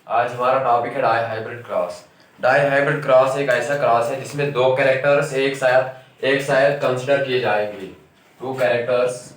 आज हमारा टॉपिक है dihybrid cross. Dihybrid cross एक ऐसा क्रॉस है जिसमें दो कैरेक्टर्स एक साथ कंसिडर किए जाएंगे। Two characters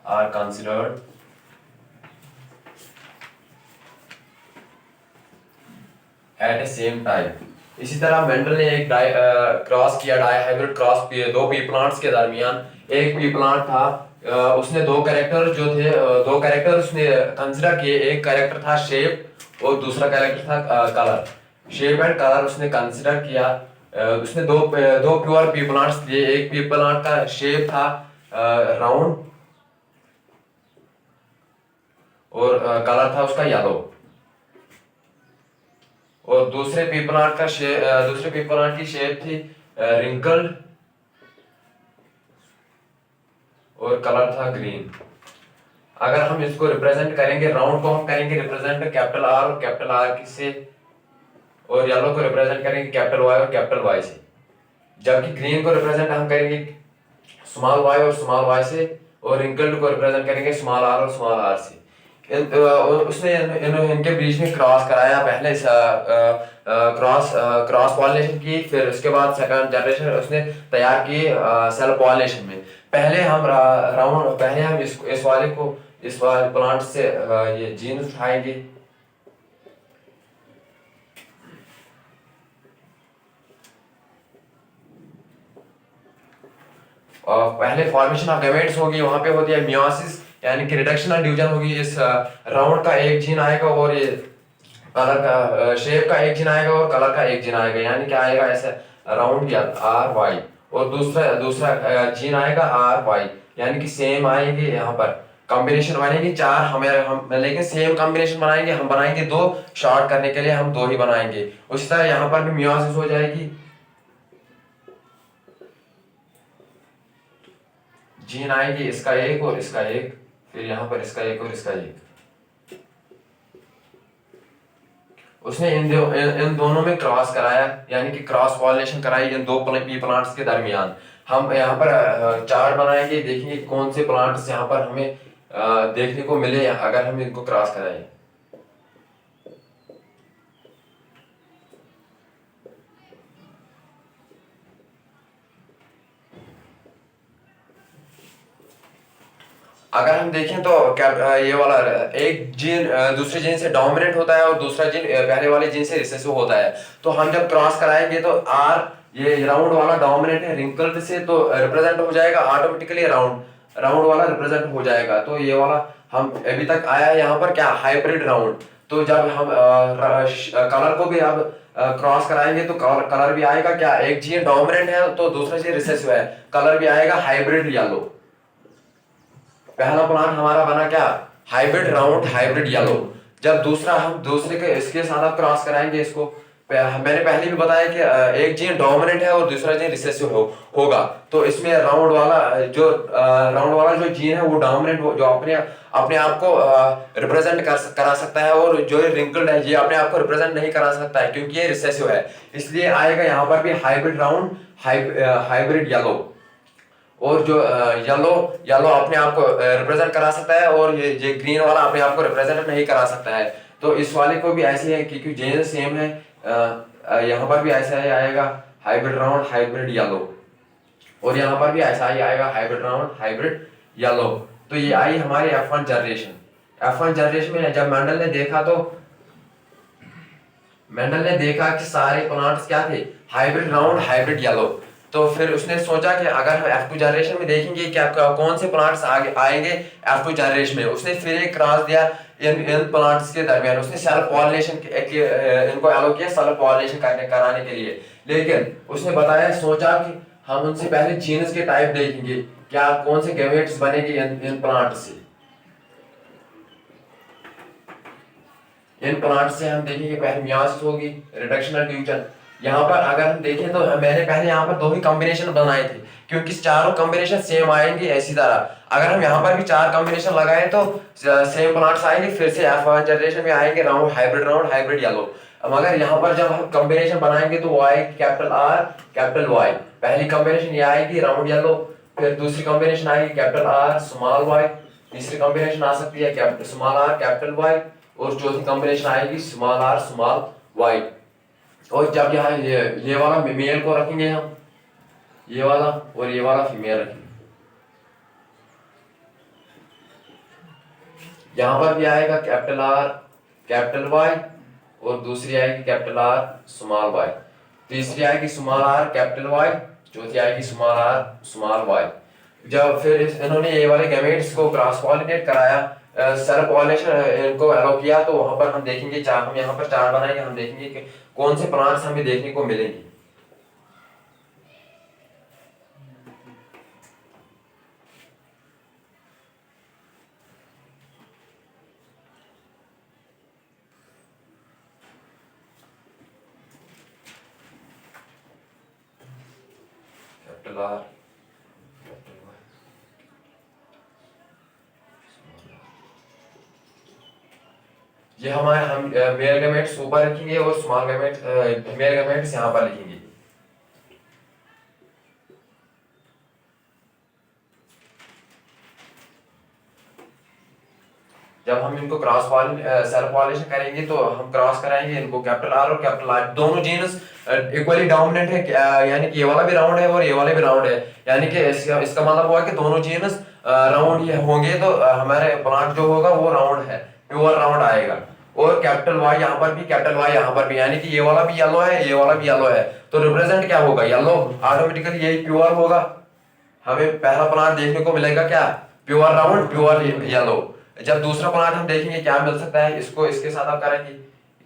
are considered at a same time. इसी तरह मेंडल ने एक क्रॉस किया, डाई हाइब्रिड क्रॉस किए दो पी प्लांट्स के दरमियान। एक पी प्लांट था, उसने दो कैरेक्टर जो थे, दो कैरेक्टर उसने कंसिडर किए। एक कैरेक्टर था शेप और दूसरा कैरेक्टर था कलर। शेप एंड कलर उसने कंसिडर किया। उसने दो प्योर पी प्लांट्स लिए। एक पी प्लांट का शेप था राउंड और कलर था उसका येलो। और दूसरे पीपल आर्ट की शेप थी रिंकल्ड और कलर था ग्रीन। अगर हम इसको रिप्रेजेंट करेंगे, राउंड को हम करेंगे रिप्रेजेंट कैपिटल आर और कैपिटल आर से, और येलो को रिप्रेजेंट करेंगे कैपिटल वाई और कैपिटल वाई से। जबकि ग्रीन को रिप्रेजेंट हम करेंगे स्मॉल वाई और स्मॉल वाई से, और रिंकल्ड को रिप्रेजेंट करेंगे स्मॉल आर और स्मॉल आर से। उसने इनके बीच में क्रॉस कराया। पहले क्रॉस पॉलिनेशन की, फिर उसके बाद सेकंड जनरेशन उसने तैयार की सेल पॉलिनेशन में। पहले हम इस वाले प्लांट से ये जीन उठाएंगे। पहले फॉर्मेशन ऑफ गैमेट्स होगी, वहां पे होती है मियोसिस यानी कि रिडक्शन और डिवीजन होगी। इस राउंड का एक जीन आएगा और ये कलर का शेप का एक जीन आएगा और कलर का एक जीन आएगा। यानी क्या आएगा ऐसे राउंड या आर वाई, और दूसरा दूसरा जीन आएगा आर वाई, यानी कि सेम आएंगे। यहाँ पर कॉम्बिनेशन बनेगी चार हम लेकिन सेम कॉम्बिनेशन बनाएंगे। हम बनाएंगे दो, शॉर्ट करने के लिए हम दो ही बनाएंगे। उसी तरह यहाँ पर भी मियोसिस हो जाएगी। जीन आएगी इसका एक और इसका एक, फिर यहाँ पर इसका एक और इसका एक। उसने इन दोनों में क्रॉस कराया, यानी कि क्रॉस पॉलिनेशन कराई इन दो पी प्लांट्स के दरमियान। हम यहाँ पर चार्ट बनाएंगे, देखेंगे कौन से प्लांट्स यहाँ पर हमें देखने को मिले अगर हम इनको क्रॉस कराएं। अगर हम देखें तो ये वाला एक जीन दूसरे जीन से डोमिनेंट होता है और दूसरा जीन पहले वाले जीन से रिसेसिव होता है। तो हम जब क्रॉस कराएंगे तो आर, ये राउंड वाला डोमिनेंट है रिंकल्ड से, तो रिप्रेजेंट हो जाएगा ऑटोमेटिकली राउंड वाला रिप्रेजेंट हो जाएगा। तो ये वाला हम अभी तक आया है यहाँ पर क्या, हाइब्रिड राउंड। तो जब हम कलर को भी अब क्रॉस कराएंगे तो कलर भी आएगा क्या, एक जीन डोमिनेंट है तो दूसरा जीन रिसेसिव है, कलर भी आएगा हाइब्रिड येलो। पहला प्लांट हमारा बना क्या, हाइब्रिड राउंड हाइब्रिड येलो। जब दूसरा हम दूसरे के इसके साथ आप क्रॉस कराएंगे इसको, मैंने पहले भी बताया कि एक जीन डोमिनेंट है और दूसरा जीन रिसेसिव होगा। तो इसमें राउंड वाला जो जीन है वो डोमिनेंट जो अपने अपने आप को रिप्रेजेंट करा सकता है, और जो रिंकल्ड है ये अपने आप को रिप्रेजेंट नहीं करा सकता है क्योंकि ये रिसेसिव है। इसलिए आएगा यहाँ पर भी हाइब्रिड राउंड हाइब्रिड येलो। और जो येलो येलो अपने आप को रिप्रेजेंट करा सकता है, और ये ग्रीन वाला अपने आप को रिप्रेजेंट नहीं करा सकता है। तो इस वाले को भी ऐसे है क्योंकि जेन सेम है। यहाँ पर भी ऐसा ही आएगा हाइब्रिड राउंड हाइब्रिड येलो, और यहाँ पर भी ऐसा ही आएगा हाइब्रिड राउंड हाइब्रिड येलो। तो ये आई हमारी F1 जनरेशन में जब मेंडल ने देखा कि सारे प्लांट्स क्या थे, हाइब्रिड राउंड हाइब्रिड येलो। तो फिर उसने सोचा कि अगर हम F2 जनरेशन में देखेंगे क्या कौन से प्लांट्स आगे आएंगे F2 जनरेशन में। उसने फिर एक क्रॉस दिया इन प्लांट्स के दरमियान। उसने सेल्फ पॉलिनेशन इनको एलो किया सेल्फ पॉलिनेशन कराने के लिए। लेकिन उसने सोचा कि हम उनसे पहले जीनस के टाइप देखेंगे, क्या कौन से गैमेट्स बनेंगे इन प्लांट से। इन प्लांट से हम देखेंगे पहले मियोसिस होगी, रिडक्शन और डिवीजन। यहाँ पर अगर हम देखें तो मैंने पहले यहाँ पर दो ही कॉम्बिनेशन बनाए थे क्योंकि चारों कॉम्बिनेशन सेम आएंगे। इसी तरह अगर हम यहाँ पर भी चार कॉम्बिनेशन लगाए तो सेम प्लांट्स आएंगे। फिर से F1 जनरेशन में आएंगे राउंड हाइब्रिड येलो। मगर यहाँ पर जब हम कॉम्बिनेशन बनाएंगे तो वो आएगी कैपिटल आर कैपिटल वाई। पहली कॉम्बिनेशन ये आएगी राउंड येलो, फिर दूसरी कॉम्बिनेशन आएगी कैपिटल आर स्मॉल वाई, तीसरी कॉम्बिनेशन आ सकती है स्मॉल आर कैपिटल वाई, और चौथी कॉम्बिनेशन आएगी स्मॉल आर स्मॉल वाई। और जब यहाँ ये वाला मेल को रखेंगे हम, ये वाला और ये वाला फीमेल रखेंगे, यहाँ पर भी आएगा कैपिटल आर कैपिटल वाई और दूसरी आएगी कैपिटल आर स्मॉल वाई, तीसरी आएगी स्मॉल आर कैपिटल वाई, चौथी आएगी स्मॉल आर स्मॉल वाई। जब फिर इन्होंने ये वाले गैमेट्स को क्रॉस पॉलिनेट कराया, सेल्फ पॉलिनेशन इनको अलाउ किया, तो वहां पर हम देखेंगे हम यहाँ पर चार्ट बनाएंगे, हम देखेंगे कि कौन से प्लांट्स हमें देखने को मिलेंगे। कैपिटल आर ये हमारे हम मेल गैमेट्स ऊपर लिखेंगे और स्मॉल गैमेट्स फीमेल गैमेट्स यहाँ पर लिखेंगे। जब हम इनको क्रॉस सेल्फ पॉलिनेशन करेंगे तो हम क्रॉस कराएंगे इनको, कैपिटल आर और कैपिटल आर दोनों जीनस इक्वली डोमिनेंट है, यानी कि ये वाला भी राउंड है और ये वाला भी राउंड है, यानी कि इसका मतलब हुआ कि दोनों जीनस राउंड होंगे, तो हमारे प्लांट जो होगा वो राउंड है, प्योर राउंड आएगा। और कैपिटल वाई यहाँ पर भी कैपिटल वाई यहाँ पर भी, यानी कि ये वाला भी येलो है ये वाला भी येलो है, तो रिप्रेजेंट क्या होगा येलो, ऑटोमेटिकली यही प्योर होगा। हमें पहला प्लांट देखने को मिलेगा क्या, प्योर राउंड प्योर येलो। जब दूसरा प्लांट हम देखेंगे क्या मिल सकता है, इसको इसके साथ आप करेंगे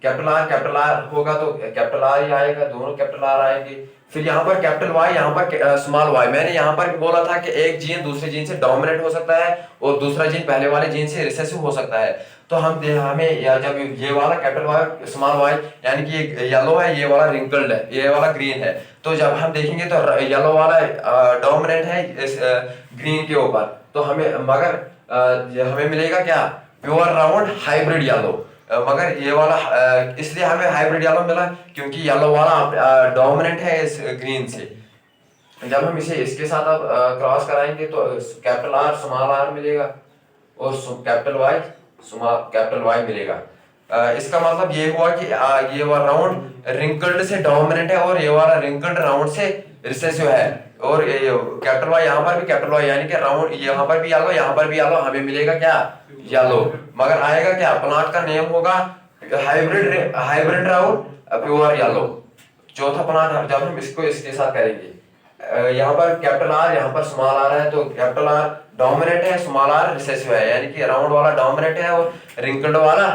कैपिटल आर होगा तो कैपिटल आर ही आएगा, दोनों कैपिटल आर आएंगे। फिर यहाँ पर कैपिटल वाई यहाँ पर स्मॉल वाई, मैंने यहाँ पर भी बोला था कि एक जीन दूसरे जीन से डोमिनेट हो सकता है और दूसरा जीन पहले वाले जीन से रिसेसिव हो सकता है। तो हमें जब ये वाला कैपिटल वाई स्मॉल वाई, यानी कि ये येलो है ये वाला रिंकल्ड है ये वाला ग्रीन है, तो जब हम देखेंगे तो येलो वाला डोमिनेंट है इस ग्रीन के ऊपर, तो हमें मिलेगा क्या, प्योर राउंड हाइब्रिड येलो। मगर ये वाला इसलिए हमें हाइब्रिड येलो मिला क्योंकि येलो वाला डोमिनेंट है इस ग्रीन से। जब हम इसे इसके साथ अब क्रॉस कराएंगे तो कैपिटल आर स्मॉल आर मिलेगा और कैपिटल वाई मिलेगा। इसका मतलब ये हुआ कि ये वाला राउंड रिंकल्ड से डोमिनेंट है और ये वाला रिंकल्ड राउंड से रिसेसिव है। और कैपिटल वाई यहाँ पर भी कैपिटल वाई, यानी कि राउंड यहाँ पर भी येलो यहाँ पर भी येलो, हमें मिलेगा क्या येलो। मगर आएगा क्या, प्लांट का नेम होगा हाइब्रिड राउंड प्योर येलो। चौथा प्लांट जब हम इसको इसके साथ करेंगे, यहाँ पर कैपिटल आर यहाँ पर स्मॉल आर है, तो कैपिटल आर डोमिनेंट है स्मॉल आर रिसेसिव है, यानी कि राउंड वाला डोमिनेंट है और रिंकल्ड वाला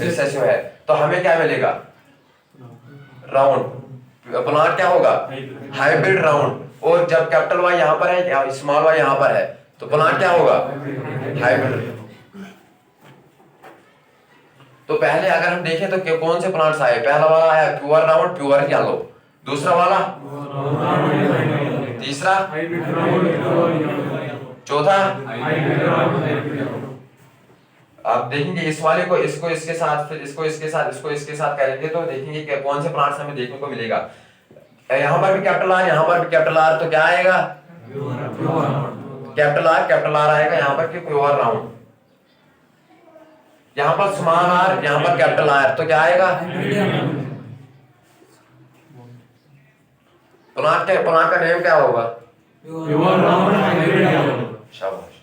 रिसेसिव है। तो हमें क्या मिलेगा, राउंड प्लांट क्या होगा हाइब्रिड राउंड। और जब कैपिटल वाई यहाँ पर है स्मॉल वाई यहाँ पर है, तो प्लांट क्या होगा हाइब्रिड। तो पहले अगर हम देखें तो कौन से प्लांट्स आए, पहला वाला आया प्योर राउंड प्योर येलो, दूसरा वाला, तीसरा, चौथा। आप देखेंगे इस वाले को इसको इसके साथ, फिर इसको इसके साथ, इसको इसके साथ करेंगे तो देखेंगे कि कौन से प्लांट्स हमें देखने को मिलेगा। यहाँ पर भी कैपिटल आर यहाँ पर भी कैपिटल आर, तो क्या आएगा कैपिटल आर आएगा यहाँ पर कि प्योर राउंड। यहाँ पर स्मॉल आर यहाँ पर कैपिटल आर, तो क्या आएगा प्लांट का नेम क्या होगा, शाबाश।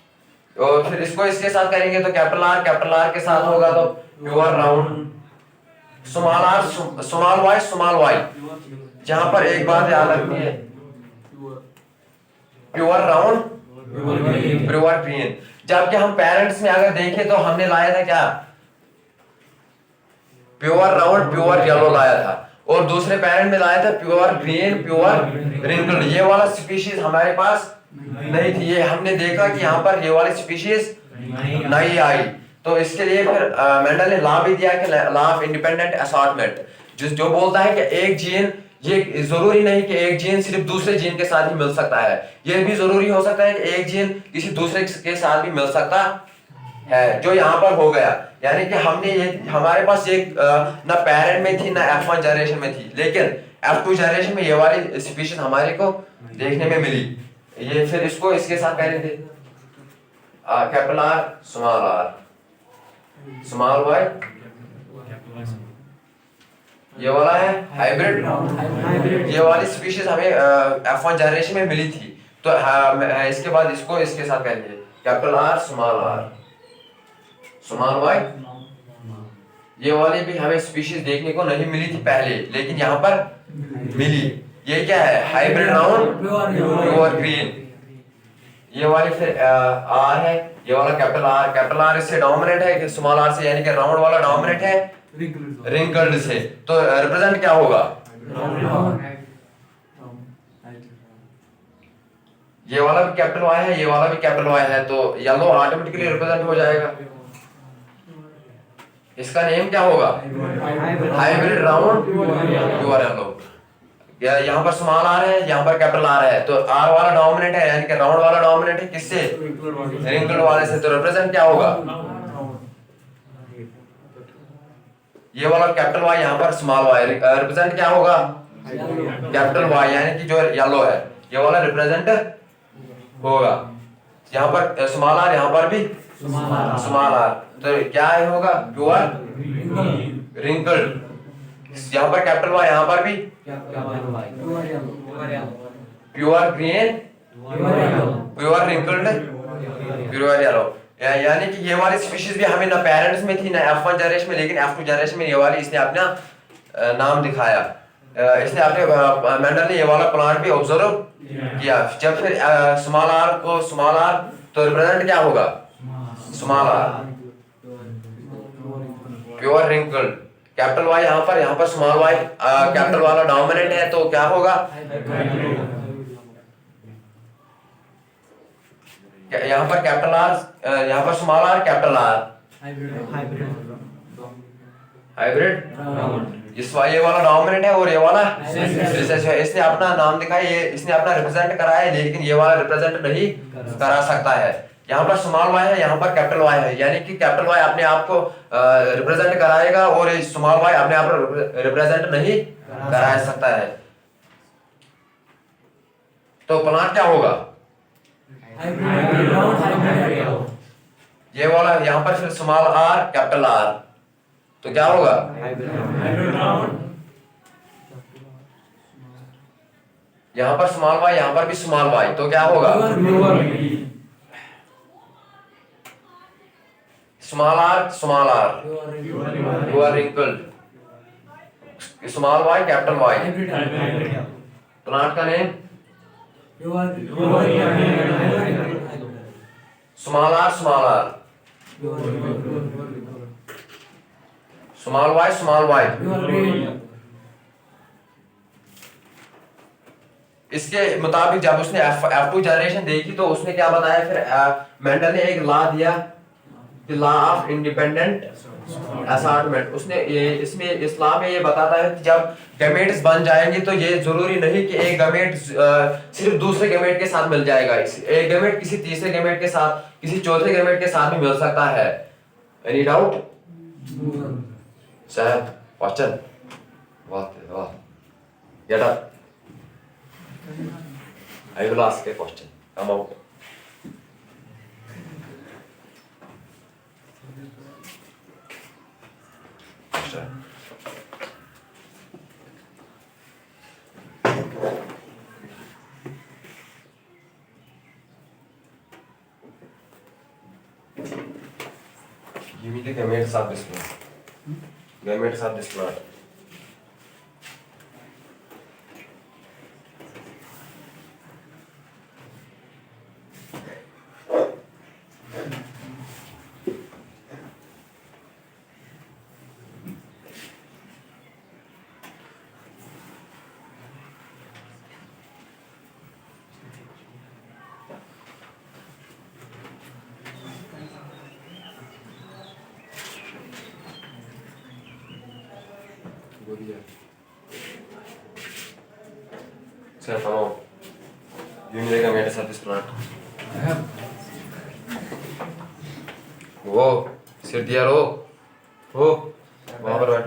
और फिर इसको इसके साथ करेंगे तो कैपिटल आर के साथ होगा तो प्योर राउंड, स्मॉल वाई। जहां पर एक बात याद रखनी है, प्योर राउंड प्योर ग्रीन। जबकि हम पेरेंट्स में अगर देखें तो हमने लाया था क्या, प्योर राउंड प्योर येलो लाया था, और दूसरे पेरेंट में लाया था प्योर ग्रीन प्योर रिंकल्ड। ये वाला स्पीशीज हमारे पास नहीं थी, ये हमने देखा कि यहाँ पर ये वाली स्पीशीज नहीं आई। तो इसके लिए फिर मेंडल ने लॉ भी दिया कि लॉ ऑफ इंडिपेंडेंट असॉर्टमेंट, जो बोलता है कि एक जीन, ये जरूरी नहीं कि एक जीन सिर्फ दूसरे जीन के साथ ही मिल सकता है, ये भी जरूरी हो सकता है कि एक जीन किसी दूसरे के साथ भी मिल सकता है, जो यहाँ पर हो गया। यानी कि हमने ये हमारे पास ये ना पेरेंट में थी ना F1 जनरेशन में थी, लेकिन F2 जनरेशन में ये वाली स्पीशीज हमारे को देखने में मिली। ये फिर इसको इसके साथ करेंगे कैपिटल आर स्मॉल वाई ये वाला है हाइब्रिड। ये वाली स्पीशीज हमें F1 जनरेशन में मिली थी। तो इसके बाद इसको इसके साथ करेंगे कैपिटल आर स्मॉल वाई। ये वाली भी हमें स्पीशीज देखने को नहीं मिली थी पहले, लेकिन यहाँ पर मिली। ये क्या है? Hybrid round pure green. ये वाली फिर आर है, ये वाला कैपिटल आर इससे डोमिनेंट है कि स्मॉल आर से, यानी कि राउंड वाला डोमिनेंट है रिंकल्ड से। तो रिप्रेजेंट क्या होगा? ये वाला भी कैपिटल वाई है, ये वाला भी कैपिटल वाई है, तो येलो ऑटोमेटिकली रिप्रेजेंट हो जाएगा। इसका नेम क्या होगा? Hybrid round pure yellow. यहाँ पर स्मॉल आर है, यहाँ पर कैपिटल आर है, तो आर वाला डोमिनेंट है, यानी कि राउंड वाला डोमिनेंट है किससे? रिंकल्ड वाले से। तो रिप्रेजेंट क्या होगा? ये वाला कैपिटल वाई, यहाँ पर स्मॉल वाई, रिप्रेजेंट क्या होगा? कैपिटल वाई, यानी कि जो येलो है ये वाला रिप्रेजेंट होगा। यहाँ पर स्मॉल आर, यहाँ पर भी स्मॉल आर, तो क्या है होगा? Pure wrinkled. यहाँ पर कैपिटल वाई, यहाँ पर भी pure green pure wrinkled pure yellow. यानी कि ये वाली स्पीशीज भी हमें ना पेरेंट्स में थी ना F1 जनरेशन में, लेकिन F2 जनरेशन में ये वाली इसने अपना नाम दिखाया। इसने अपने मेंडल ने ये वाला प्लांट भी ऑब्जर्व किया। जब फिर स्मॉल आर को स्मॉल आर, तो रिप्रेजेंट क्या होगा? Small R pure wrinkled. Capital Y यहाँ पर स्मॉल वाई, कैपिटल वाला डोमिनेंट है, तो क्या होगा? यहाँ पर कैपिटल आर, यहाँ पर small R, capital R, hybrid. ये वाला डोमिनेंट है और ये वाला रिसेसिव है। इसने अपना नाम दिखाया, ये इसने अपना रिप्रेजेंट कराया है, लेकिन ये वाला रिप्रेजेंट नहीं करा सकता है। यहाँ पर स्मॉल वाई है, यहाँ पर कैपिटल वाई है, यानी कि कैपिटल वाई अपने आप को रिप्रेजेंट कराएगा और स्मॉल वाई अपने आप को रिप्रेजेंट नहीं करा सकता है। तो प्लांट क्या होगा? ये वाला यहाँ पर फिर स्मॉल आर कैपिटल आर, तो क्या होगा? यहाँ पर स्मॉल वाई, यहाँ पर भी स्मॉल वाई, तो क्या होगा? Small R pure wrinkled, small Y capital Y. Plant का name small R small Y. इसके मुताबिक जब उसने F2 जनरेशन देखी तो उसने क्या बताया? फिर मेंडल ने एक लॉ दिया, लॉ ऑफ इंडिपेंडेंट असॉर्टमेंट। उसने इसमें इस लॉ में ये बताता है कि जब गैमेट्स बन जाएंगे तो ये जरूरी नहीं कि एक गैमेट सिर्फ दूसरे गैमेट के साथ मिल जाएगा। एक गैमेट किसी तीसरे गैमेट के साथ, किसी चौथे गैमेट के साथ भी मिल सकता है। Any doubt? सर क्वेश्चन वाह get up, I will ask a question. Come out. Sure. Give me the gametes of this plant. Gametes of this plant. Sir, come on. Give me the gametes of this plant. वो सिर दिया रो हो वहां पर बैठ।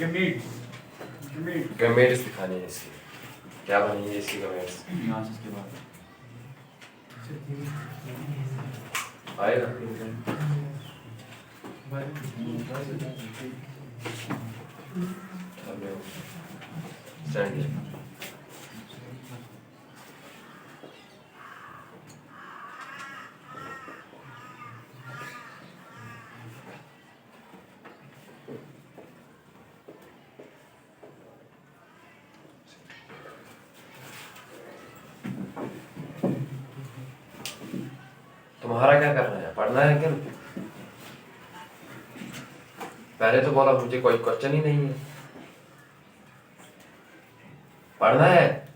गमेट गमेट gametes दिखानी है इसकी, क्या बनी है इसकी गमेट्स यहाँ से इसके बाद आएगा। स्टैंड तुम्हारा क्या करना है, पढ़ना है क्या? पहले तो बोला मुझे कोई क्वेश्चन ही नहीं है, पढ़ना है।